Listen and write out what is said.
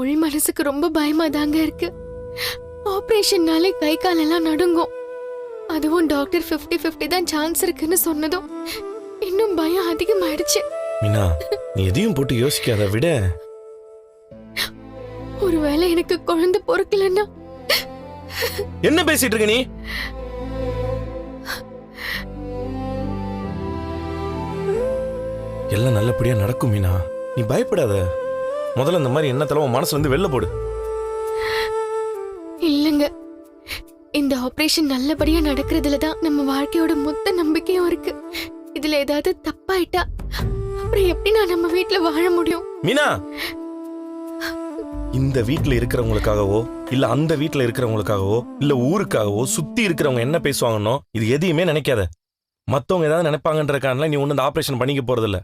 உள் மனசுக்கு ரொம்ப பயமா தாங்க இருக்கு. ஆபரேஷன்னாலே கை காலெல்லாம் நடுங்கும். அதுவும் டாக்டர் 50-50 தான் சான்ஸ் இருக்குன்னு சொன்னதும் இன்னும் பயம் அதிகமாயிடுச்சு. மீனா, நீ எதையும் போட்டு யோசிக்காத, விட. ஒருவேளை எனக்கு குழந்தை பொறுக்கலன்னா? என்ன பேசிட்டு இருக்க நீ? எல்லாம் நல்லபடியா நடக்கும் மீனா, நீ பயப்படாத. முதல்ல இந்த மாதிரி எண்ணத்துல உன் மனசுல இருந்து வெளில போடு. இல்லங்க, இந்த ஆபரேஷன் நல்லபடியா நடக்கிறதுல தான் நம்ம வாழ்க்கையோட மொத்த நம்பிக்கையும் இருக்கு. இதுல ஏதாவது தப்பாயிட்டா அப்புறம் எப்படி நான் நம்ம வீட்டுல வாழ முடியும்? மீனா, இந்த வீட்டுல இருக்கிறவங்களுக்காகவோ இல்ல அந்த வீட்டுல இருக்கிறவங்களுக்காகவோ இல்ல ஊருக்காகவோ சுத்தி இருக்கிறவங்க என்ன பேசுவாங்கன்னோ இது எதையுமே நினைக்காத. மத்தவங்க ஏதாவது நினைப்பாங்கன்றதுக்கான நீ ஒண்ணு இந்த ஆபரேஷன் பண்ணிக்க போறது இல்ல.